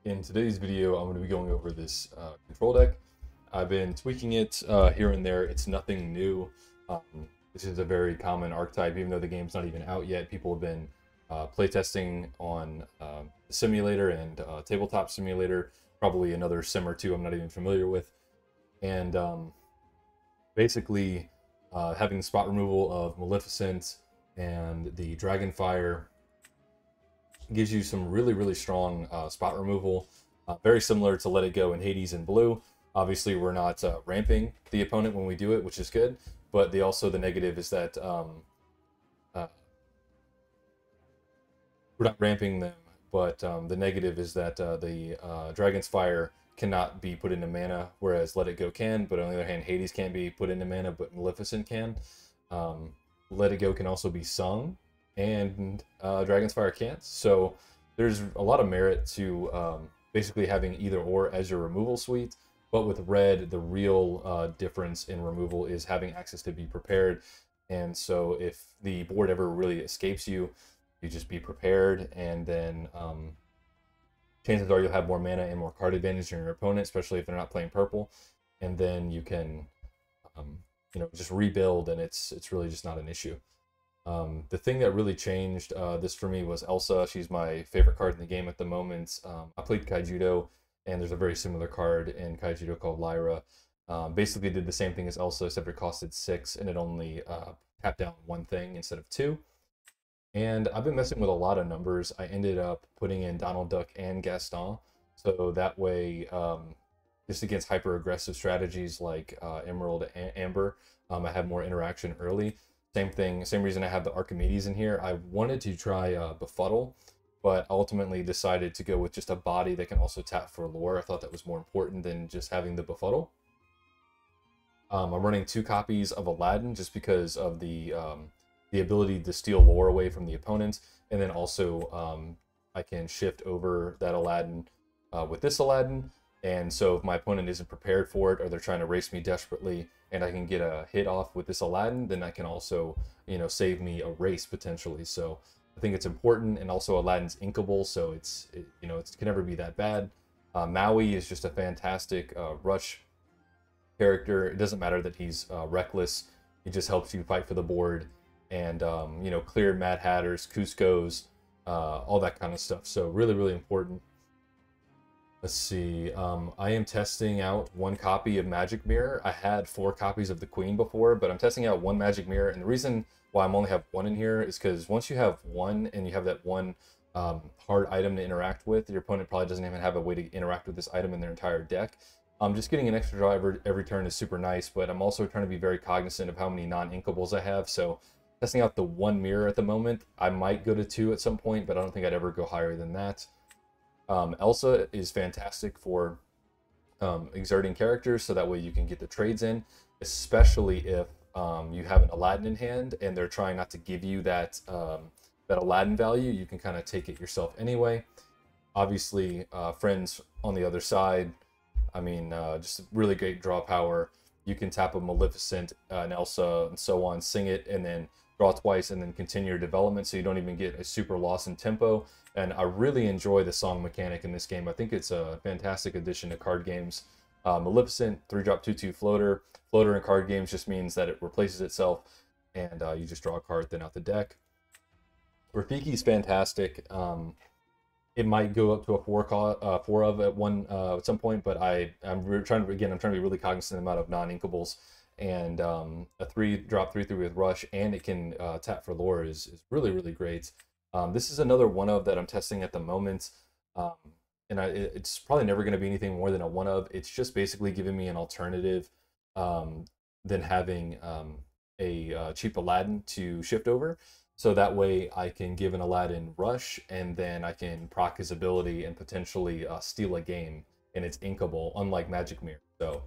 In today's video, I'm going to be going over this control deck. I've been tweaking it here and there. It's nothing new. This is a very common archetype, even though the game's not even out yet. People have been playtesting on the simulator and tabletop simulator, probably another sim or two I'm not even familiar with. And basically, having spot removal of Maleficent and the Dragonfire gives you some really strong spot removal, very similar to Let It Go in Hades in blue. Obviously, we're not ramping the opponent when we do it, which is good, but the negative is that we're not ramping them, but the negative is that the Dragon's Fire cannot be put into mana, whereas Let It Go can, but on the other hand, Hades can't be put into mana, but Maleficent can. Let It Go can also be sung, and Dragon's Fire can't. So there's a lot of merit to basically having either or as your removal suite. But with red, the real difference in removal is having access to Be Prepared. And so if the board ever really escapes you, you just be prepared, and then chances are you'll have more mana and more card advantage than your opponent, especially if they're not playing purple. And then you can just rebuild, and it's really just not an issue. The thing that really changed this for me was Elsa. She's my favorite card in the game at the moment. I played Kaijudo, and there's a very similar card in Kaijudo called Lyra. Basically did the same thing as Elsa, except it costed 6, and it only tapped down one thing instead of 2. And I've been messing with a lot of numbers. I ended up putting in Donald Duck and Gaston, so that way, just against hyper-aggressive strategies like Emerald and Amber, I have more interaction early. Same thing, same reason I have the Archimedes in here. I wanted to try Befuddle, but ultimately decided to go with just a body that can also tap for lore. I thought that was more important than just having the Befuddle. I'm running 2 copies of Aladdin just because of the ability to steal lore away from the opponent, and then also I can shift over that Aladdin with this Aladdin. And so if my opponent isn't prepared for it, or they're trying to race me desperately, and I can get a hit off with this Aladdin, then I can also, save me a race potentially. So I think it's important, and also Aladdin's inkable, so it can never be that bad. Maui is just a fantastic rush character. It doesn't matter that he's reckless. He just helps you fight for the board, and clear Mad Hatters, Cusco's, all that kind of stuff. So really important. Let's see, I am testing out 1 copy of Magic Mirror. I had 4 copies of the Queen before, but I'm testing out 1 Magic Mirror, and the reason why I'm only have 1 in here is because once you have 1 and you have that 1 hard item to interact with, your opponent probably doesn't even have a way to interact with this item in their entire deck. Just getting an extra driver every turn is super nice, but I'm also trying to be very cognizant of how many non-inkables I have, so testing out the 1 mirror at the moment. I might go to 2 at some point, but I don't think I'd ever go higher than that. Elsa is fantastic for exerting characters, so that way you can get the trades in, especially if you have an Aladdin in hand and they're trying not to give you that Aladdin value. You can kind of take it yourself anyway. Obviously, friends on the other side, just really great draw power. You can tap a Maleficent, an Elsa, and so on, sing it, and then draw twice, and then continue your development, so you don't even get a super loss in tempo. And I really enjoy the song mechanic in this game. I think it's a fantastic addition to card games. Maleficent, 3-drop 2/2 floater. Floater in card games just means that it replaces itself, and you just draw a card then out the deck. Rafiki's fantastic. It might go up to a 4 of at some point, but I'm trying to be really cognizant of the amount of non-inkables. And a 3-drop 3/3 with Rush, and it can tap for lore is really great. This is another 1 of that I'm testing at the moment, and it's probably never going to be anything more than a 1 of. It's just basically giving me an alternative than having a cheap Aladdin to shift over. So that way I can give an Aladdin Rush, and then I can proc his ability and potentially steal a game, and it's inkable, unlike Magic Mirror. So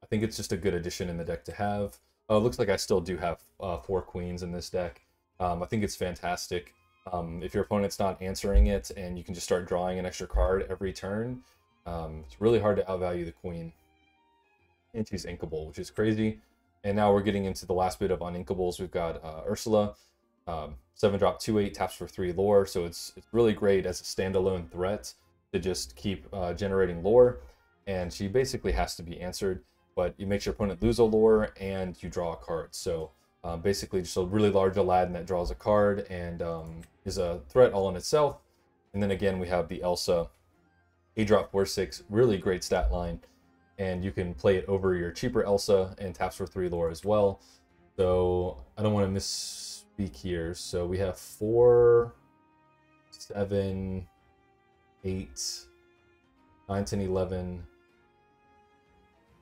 I think it's just a good addition in the deck to have. Looks like I still do have 4 queens in this deck. I think it's fantastic. If your opponent's not answering it and you can just start drawing an extra card every turn, it's really hard to outvalue the queen. and she's inkable, which is crazy. And now we're getting into the last bit of uninkables. We've got Ursula, 7-drop 2/8, taps for 3 lore, so it's really great as a standalone threat to just keep generating lore, and she basically has to be answered, but it makes your opponent lose a lore and you draw a card. So basically just a really large Aladdin that draws a card and is a threat all in itself. And then again we have the Elsa, 8-drop 4/6, really great stat line, and you can play it over your cheaper Elsa and taps for 3 lore as well. So I don't want to misspeak here. So we have 4, 7, 8, 9, 10, 11.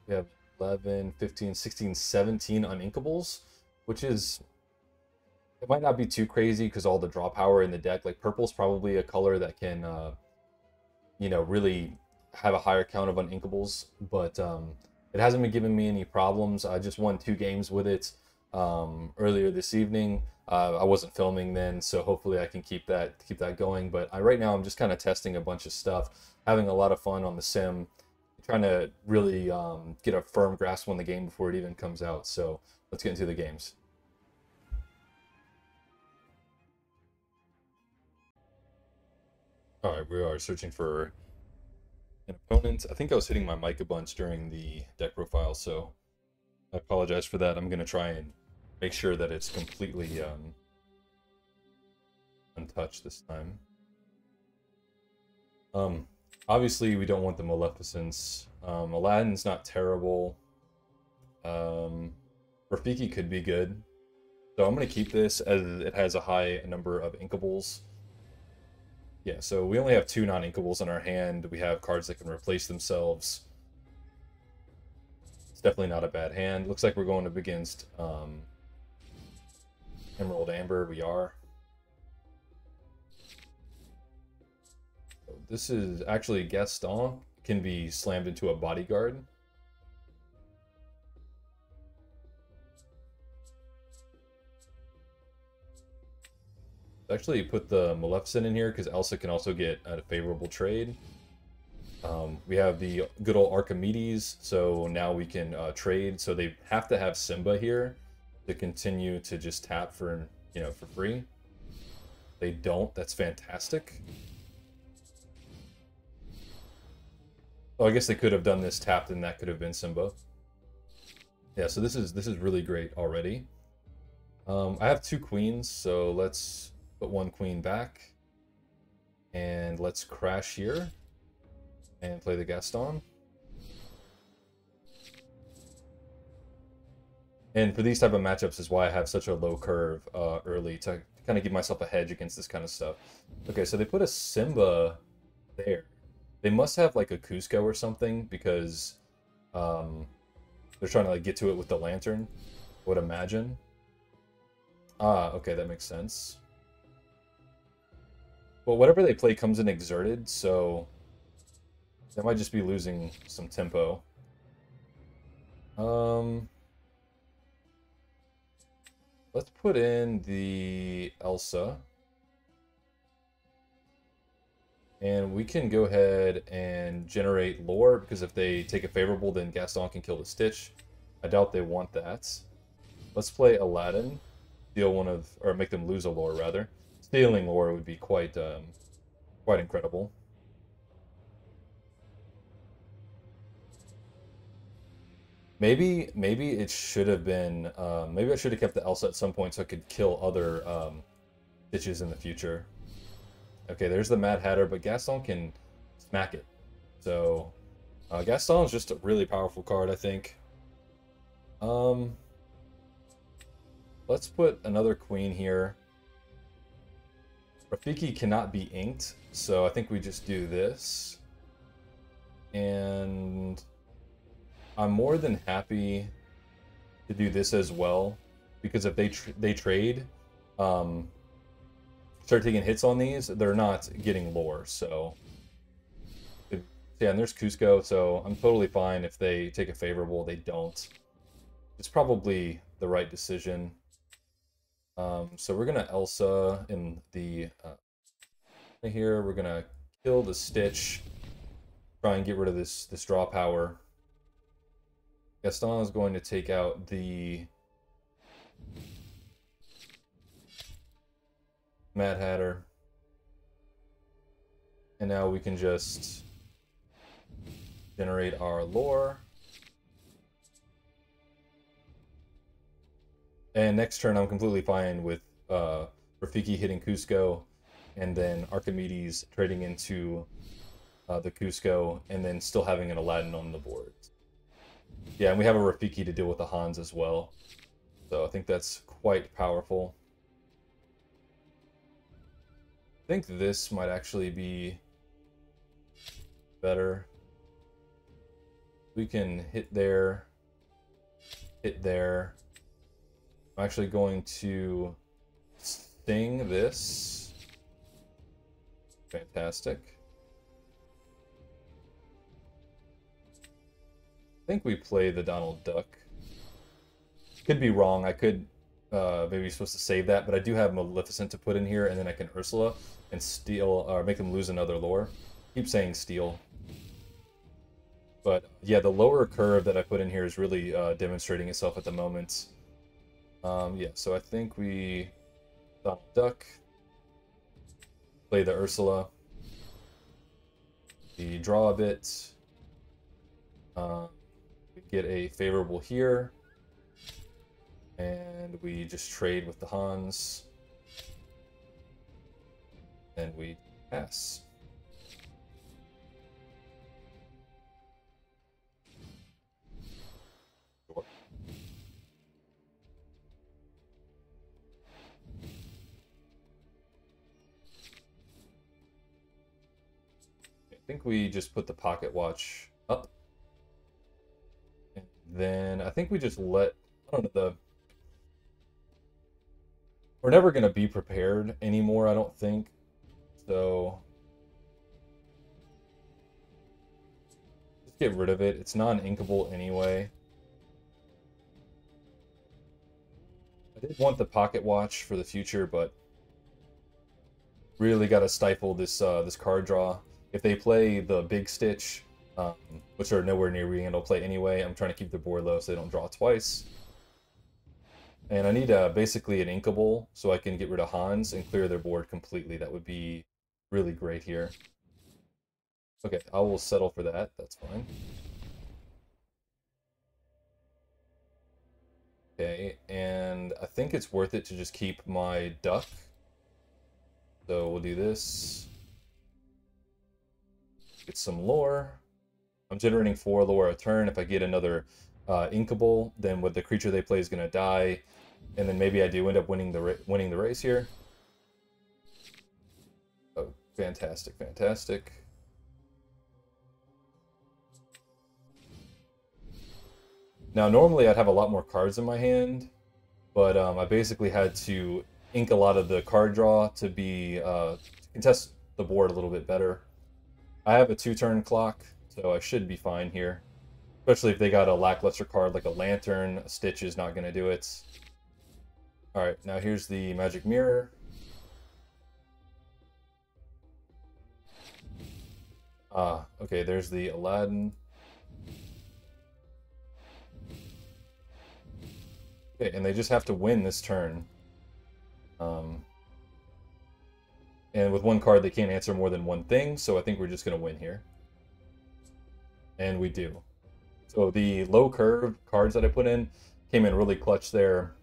We have 11, 15, 16, 17 uninkables, which is, it might not be too crazy because all the draw power in the deck. Like purple's probably a color that can, you know, really have a higher count of uninkables, but it hasn't been giving me any problems. I just won 2 games with it earlier this evening. I wasn't filming then, so hopefully I can keep that going. But right now I'm just kind of testing a bunch of stuff, having a lot of fun on the sim, trying to really get a firm grasp on the game before it even comes out. So let's get into the games. All right, we are searching for an opponent. I think I was hitting my mic a bunch during the deck profile, so I apologize for that. I'm going to try and make sure that it's completely untouched this time. Obviously, we don't want the Maleficents. Aladdin's not terrible. Rafiki could be good. So I'm going to keep this as it has a high number of inkables. Yeah, so we only have 2 non-inkables in our hand. We have cards that can replace themselves. It's definitely not a bad hand. Looks like we're going up against Emerald Amber. We are. So this is actually Gaston. Can be slammed into a bodyguard. Actually put the Maleficent in here because Elsa can also get a favorable trade. We have the good old Archimedes, so now we can trade. So they have to have Simba here to continue to just tap for, you know, for free. They don't. That's fantastic. Oh, I guess they could have done this tapped, and that could have been Simba. Yeah, so this is really great already. I have 2 queens, so let's put 1 queen back, and let's crash here and play the Gaston. And for these type of matchups is why I have such a low curve early, to kind of give myself a hedge against this kind of stuff. Okay, so they put a Simba there. They must have like a Cusco or something, because they're trying to like get to it with the lantern, I would imagine. Ah, okay, that makes sense. Well, whatever they play comes in exerted, so they might just be losing some tempo. Let's put in the Elsa. And we can go ahead and generate lore, because if they take a favorable, then Gaston can kill the Stitch. I doubt they want that. Let's play Aladdin. Steal one of, or make them lose a lore, rather. Stealing lore would be quite incredible. Maybe it should have been, maybe I should have kept the Elsa at some point so I could kill other Stitches in the future. Okay, there's the Mad Hatter, but Gaston can smack it. So, Gaston is just a really powerful card, I think. Let's put another queen here. Rafiki cannot be inked, so I think we just do this. And I'm more than happy to do this as well, because if they trade, start taking hits on these, they're not getting lore. So yeah, and there's Cusco, so I'm totally fine if they take a favorable. They don't. It's probably the right decision. So we're gonna Elsa in the here. We're gonna kill the Stitch, try and get rid of this draw power. Gaston is going to take out the Mad Hatter. And now we can just generate our lore. And next turn, I'm completely fine with Rafiki hitting Cusco, and then Archimedes trading into the Cusco, and then still having an Aladdin on the board. Yeah, and we have a Rafiki to deal with the Hans as well. So I think that's quite powerful. I think this might actually be better. We can hit there, hit there. I'm actually going to sting this. Fantastic. I think we play the Donald Duck. Could be wrong. I could maybe supposed to save that, but I do have Maleficent to put in here, and then I can Ursula and steal, or make them lose another lore. Keep saying steal. But yeah, the lower curve that I put in here is really demonstrating itself at the moment. Yeah, so I think we Donald Duck, play the Ursula, we draw a bit, we get a favorable here, and we just trade with the Hans, and we pass. I think we just put the pocket watch up. And then I think we just let, I don't know, we're never going to be prepared anymore, I don't think. So just get rid of it. It's non-inkable anyway. I did want the pocket watch for the future, but really got to stifle this this card draw. If they play the Big Stitch, which are nowhere near being able to play anyway, I'm trying to keep the board low so they don't draw twice. And I need basically an inkable so I can get rid of Hans and clear their board completely. That would be really great here. Okay, I will settle for that. That's fine. Okay, and I think it's worth it to just keep my duck. So we'll do this. Get some lore. I'm generating 4 lore a turn. If I get another inkable, then what the creature they play is going to die, and then maybe I do end up winning the race here. Oh, fantastic, fantastic. Now, normally I'd have a lot more cards in my hand, but I basically had to ink a lot of the card draw to be to contest the board a little bit better. I have a 2-turn clock, so I should be fine here. Especially if they got a lackluster card like a Lantern, a Stitch is not going to do it. Alright, now here's the Magic Mirror. Okay, there's the Aladdin. Okay, and they just have to win this turn. And with one card, they can't answer more than one thing, so I think we're just going to win here. And we do. So the low curve cards that I put in came in really clutch there.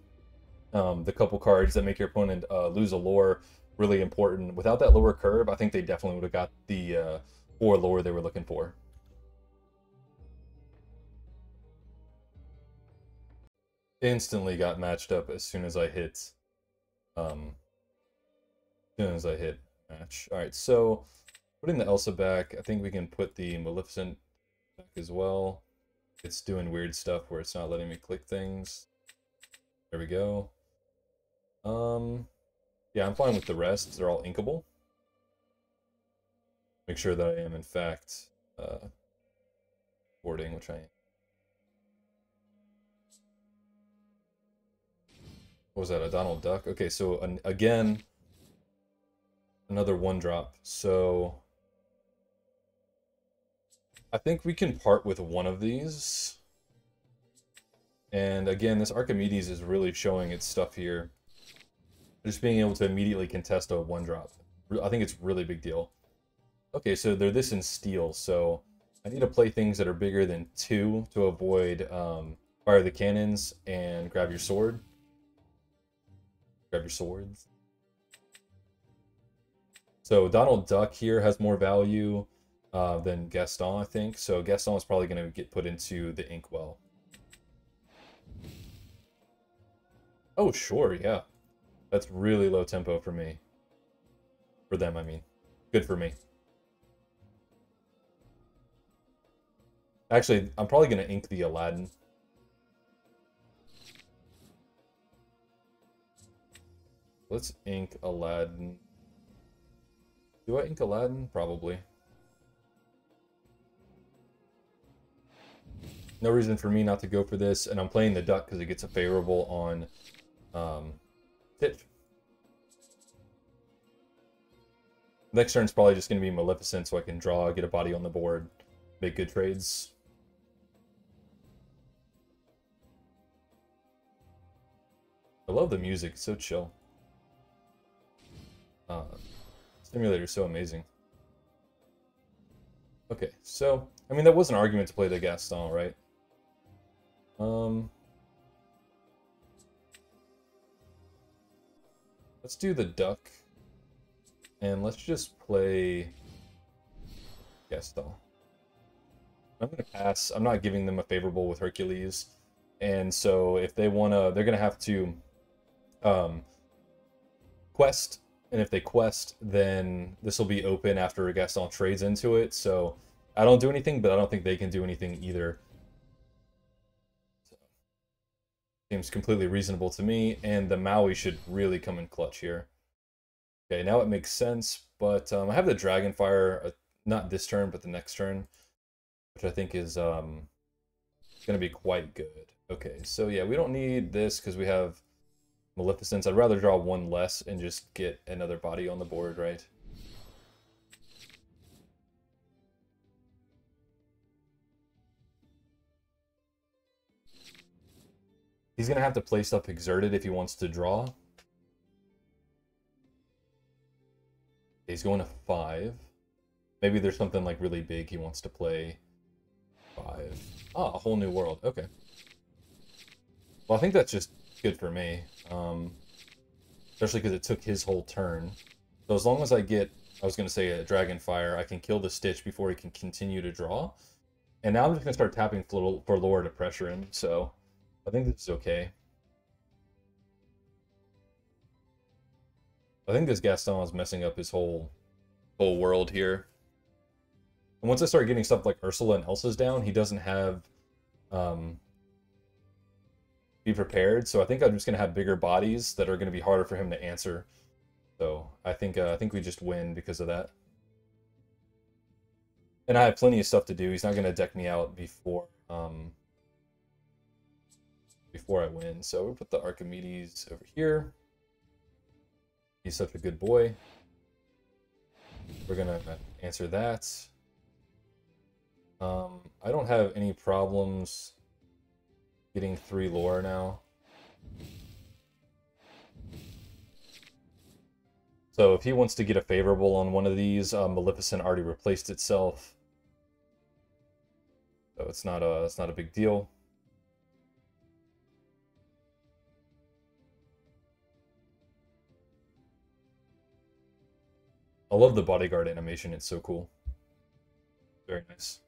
The couple cards that make your opponent lose a lore, really important. Without that lower curve, I think they definitely would have got the 4 lore they were looking for. Instantly got matched up as soon as I hit match. Alright, so putting the Elsa back, I think we can put the Maleficent back as well. It's doing weird stuff where it's not letting me click things. There we go. Yeah, I'm fine with the rest. They're all inkable. Make sure that I am in fact boarding, which I am. What was that, a Donald Duck? Okay, so again, another 1-drop. So I think we can part with one of these. And again, this Archimedes is really showing its stuff here. Just being able to immediately contest a 1-drop. I think it's a really big deal. Okay, so they're this in steel, so I need to play things that are bigger than 2 to avoid fire the cannons and grab your sword. Grab your swords. So Donald Duck here has more value than Gaston, I think. So Gaston is probably going to get put into the inkwell. Oh, sure, yeah. That's really low tempo for me. For them, I mean. Good for me. Actually, I'm probably going to ink the Aladdin. Let's ink Aladdin. Do I ink Aladdin? Probably. No reason for me not to go for this, and I'm playing the duck because it gets a favorable on Stitch. Next turn's probably just going to be Maleficent so I can draw, get a body on the board, make good trades. I love the music, it's so chill. Simulator is so amazing. Okay, so, I mean, that was an argument to play the Gaston, right? Let's do the duck. And let's just play Gaston. I'm going to pass. I'm not giving them a favorable with Hercules. And so if they want to, they're going to have to quest. And if they quest, then this will be open after Gaston trades into it. So I don't do anything, but I don't think they can do anything either. So, seems completely reasonable to me. And the Maui should really come in clutch here. Okay, now it makes sense, but I have the Dragonfire, not this turn, but the next turn, which I think is going to be quite good. Okay, so yeah, we don't need this because we have Maleficence. I'd rather draw 1 less and just get another body on the board, right? He's going to have to play stuff exerted if he wants to draw. He's going to 5. Maybe there's something like really big he wants to play. 5. Ah, a whole new world. Okay. Well, I think that's just good for me. Especially because it took his whole turn. So as long as I get, I was going to say a Dragonfire, I can kill the Stitch before he can continue to draw. And now I'm just going to start tapping for Lore to pressure him. So I think this is okay. I think this Gaston is messing up his whole world here. And once I start getting stuff like Ursula and Elsa's down, he doesn't have be prepared. So I think I'm just gonna have bigger bodies that are gonna be harder for him to answer. So I think we just win because of that. And I have plenty of stuff to do. He's not gonna deck me out before I win. So we'll put the Archimedes over here. He's such a good boy. We're gonna answer that. I don't have any problems getting 3 lore now. So if he wants to get a favorable on one of these, Maleficent already replaced itself. So it's not a big deal. I love the bodyguard animation, it's so cool. Very nice.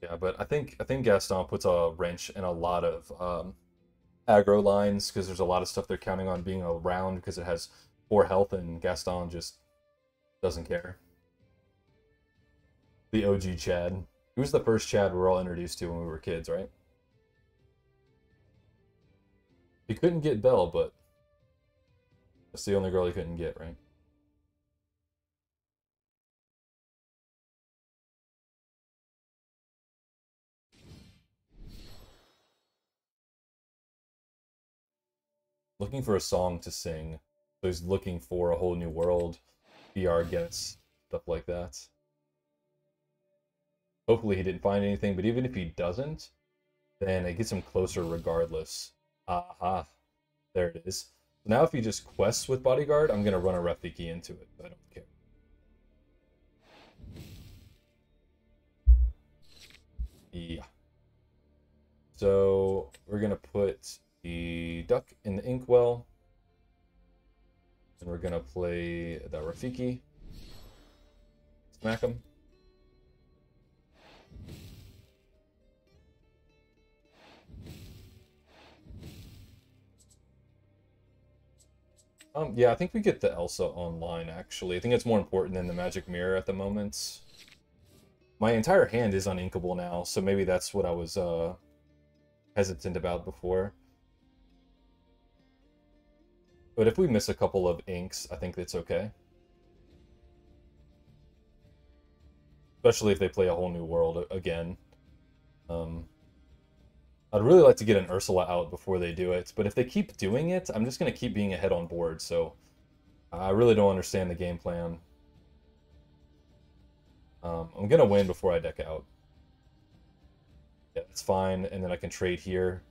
Yeah, but I think Gaston puts a wrench in a lot of aggro lines because there's a lot of stuff they're counting on being around because it has 4 health and Gaston just doesn't care. The OG Chad. He was the first Chad we were all introduced to when we were kids, right? He couldn't get Belle, but that's the only girl he couldn't get, right? Looking for a song to sing. So he's looking for a whole new world, VR gets, stuff like that. Hopefully he didn't find anything, but even if he doesn't, then it gets him closer regardless. Aha, there it is. So now if he just quests with Bodyguard, I'm going to run a Rafiki into it, but I don't care. Yeah. So we're going to put the duck in the inkwell. And we're going to play the Rafiki. Smack him. Yeah, I think we get the Elsa online, actually. I think it's more important than the Magic Mirror at the moment. My entire hand is uninkable now, so maybe that's what I was hesitant about before. But if we miss a couple of inks, I think that's okay. Especially if they play a whole new world again. I'd really like to get an Ursula out before they do it, but if they keep doing it, I'm just going to keep being ahead on board, so I really don't understand the game plan. I'm going to win before I deck out. Yeah, that's fine, and then I can trade here.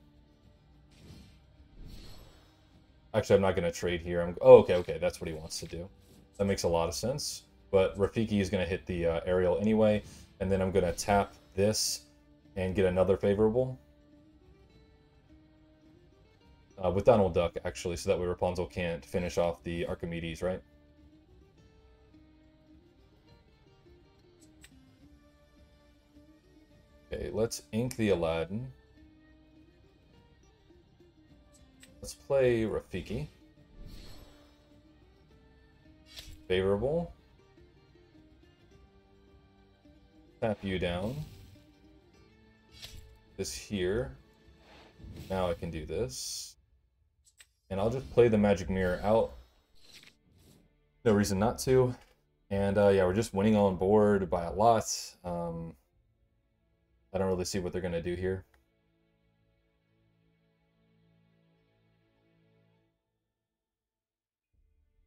Actually, I'm not going to trade here. Oh, okay, that's what he wants to do. That makes a lot of sense, but Rafiki is going to hit the aerial anyway, and then I'm going to tap this and get another favorable. With Donald Duck, actually, so that way Rapunzel can't finish off the Archimedes, right? Okay, let's ink the Aladdin. Let's play Rafiki. Favorable. Tap you down. This here. Now I can do this. And I'll just play the Magic Mirror out. No reason not to. And yeah, we're just winning on board by a lot. I don't really see what they're going to do here.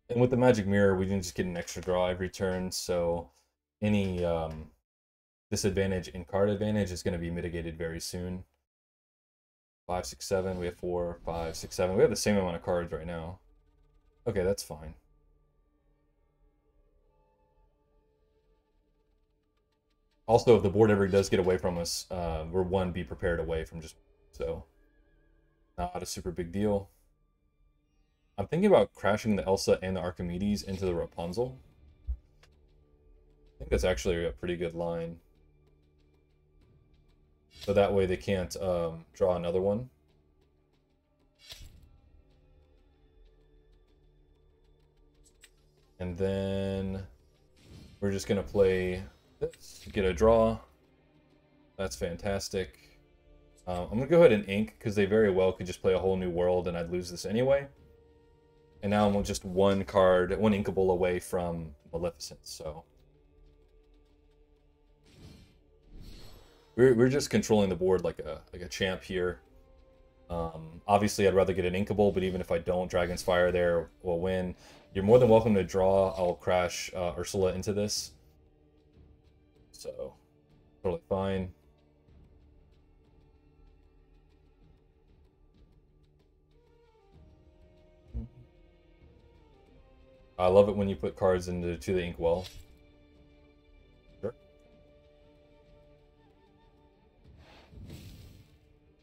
And with the Magic Mirror, we can just get an extra draw every turn, so any disadvantage in card advantage is going to be mitigated very soon. 5, 6, 7. We have 4, 5, 6, 7. We have the same amount of cards right now. Okay, that's fine. Also, if the board ever does get away from us, we're 1 be prepared away from just so. Not a super big deal. I'm thinking about crashing the Elsa and the Archimedes into the Rapunzel. I think that's actually a pretty good line. So that way they can't draw another one. And then we're just going to play this, get a draw. That's fantastic. I'm going to go ahead and ink, because they very well could just play a whole new world and I'd lose this anyway. And now I'm just 1 card, 1 inkable away from Maleficent, so... We're just controlling the board like a champ here. Obviously, I'd rather get an inkable, but even if I don't, Dragon's Fire there will win. You're more than welcome to draw. I'll crash Ursula into this. So, totally fine. I love it when you put cards into the inkwell. Sure.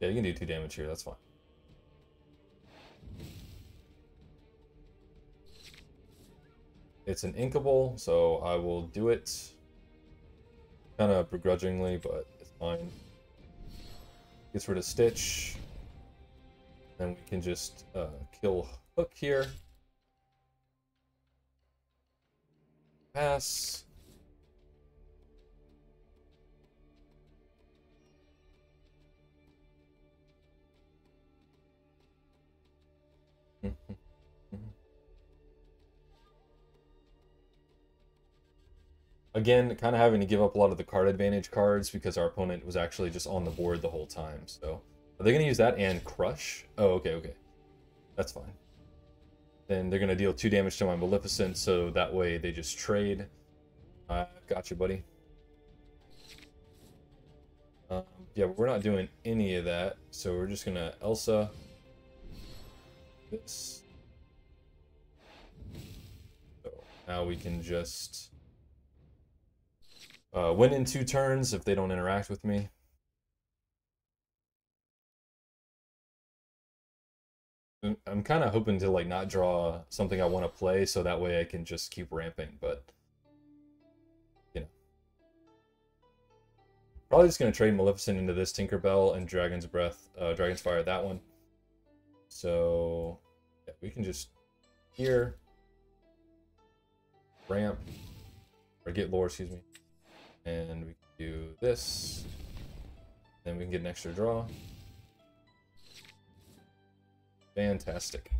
Yeah, you can do 2 damage here. That's fine. It's an inkable, so I will do it. Kind of begrudgingly, but it's fine. Gets rid of Stitch. Then we can just kill Hook here. Pass. Again, kind of having to give up a lot of the card advantage cards because our opponent was actually just on the board the whole time. So, are they going to use that and crush? Oh, okay. That's fine. Then they're going to deal 2 damage to my Maleficent, so that way they just trade. Gotcha, buddy. Yeah, we're not doing any of that, so we're just gonna Elsa this. So now we can just win in 2 turns if they don't interact with me. I'm kind of hoping to like not draw something I want to play, so that way I can just keep ramping. But you know, probably just gonna trade Maleficent into this Tinkerbell and Dragon's Breath, Dragon's Fire, that one. So yeah, we can just here ramp or get lore, excuse me, and we can do this. Then we can get an extra draw. Fantastic.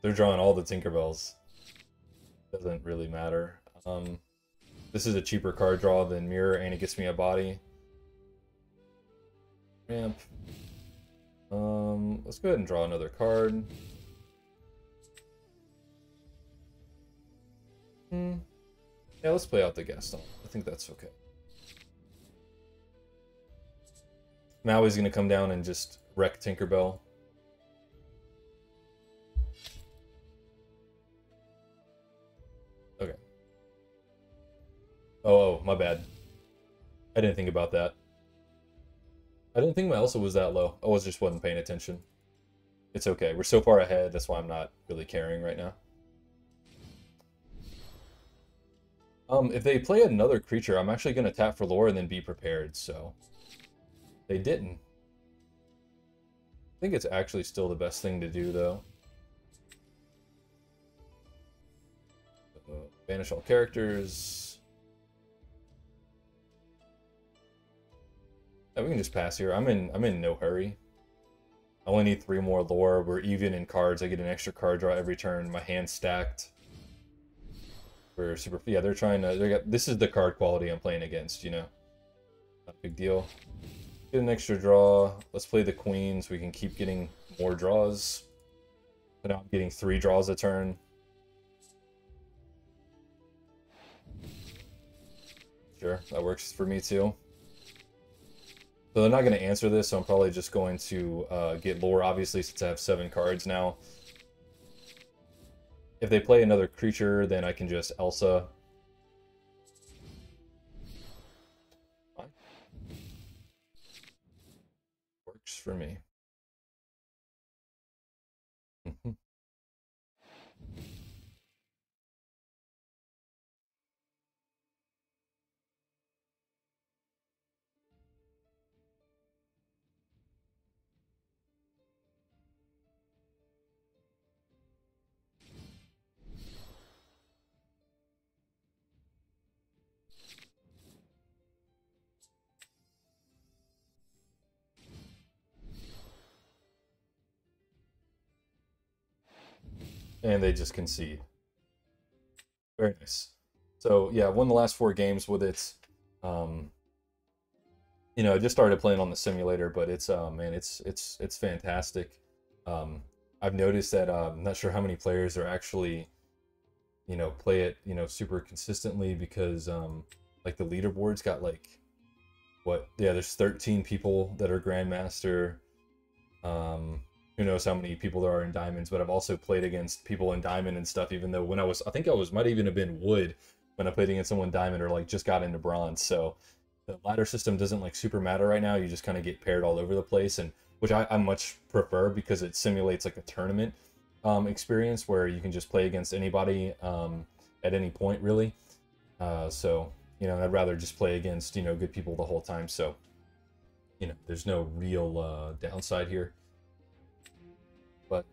They're drawing all the Tinkerbells. Doesn't really matter. This is a cheaper card draw than Mirror, and it gets me a body. Ramp. Let's go ahead and draw another card. Yeah, let's play out the Gaston. I think that's okay. Maui's gonna come down and just wreck Tinkerbell. Okay. Oh, my bad. I didn't think about that. I didn't think my Elsa was that low. I just wasn't paying attention. It's okay. We're so far ahead, that's why I'm not really caring right now. If they play another creature, I'm actually going to tap for lore and then be prepared, so... They didn't. I think it's actually still the best thing to do, though. Banish all characters. Yeah, we can just pass here. I'm in no hurry. I only need 3 more lore. We're even in cards. I get an extra card draw every turn. My hand's stacked. We're super... Yeah, they're trying to... This is the card quality I'm playing against, you know? Not a big deal. Get an extra draw. Let's play the queen so we can keep getting more draws. But now I'm getting 3 draws a turn. Sure, that works for me too. So they're not going to answer this, so I'm probably just going to get lore, obviously, since I have 7 cards now. If they play another creature, then I can just Elsa. Fine. Works for me. And they just concede. Very nice. So yeah, won the last 4 games with it. You know, I just started playing on the simulator, but it's man, it's fantastic. I've noticed that I'm not sure how many players are actually, you know, play it, you know, super consistently, because like the leaderboard's got like what? Yeah, there's 13 people that are Grandmaster. Who knows how many people there are in Diamonds, but I've also played against people in Diamond and stuff, even though when I think might even have been Wood when I played against someone Diamond, or like just got into Bronze. So the ladder system doesn't like super matter right now. You just kind of get paired all over the place, and which I much prefer, because it simulates like a tournament experience where you can just play against anybody at any point, really. So, you know, I'd rather just play against, you know, good people the whole time. So, you know, there's no real downside here. But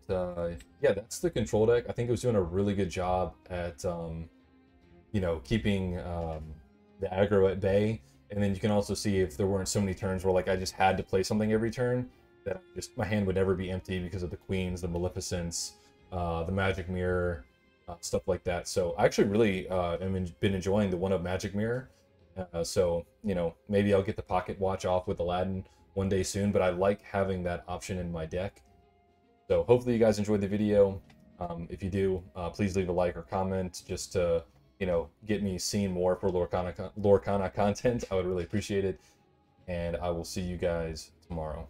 yeah, that's the control deck. I think it was doing a really good job at, you know, keeping the aggro at bay. And then you can also see if there weren't so many turns where like I just had to play something every turn, that my hand would never be empty because of the queens, the Maleficents, the Magic Mirror, stuff like that. So I actually really been enjoying the 1-of Magic Mirror. So, you know, maybe I'll get the Pocket Watch off with Aladdin one day soon, but I like having that option in my deck. So hopefully you guys enjoyed the video. If you do, please leave a like or comment just to get me seeing more for Lorcana content, I would really appreciate it. And I will see you guys tomorrow.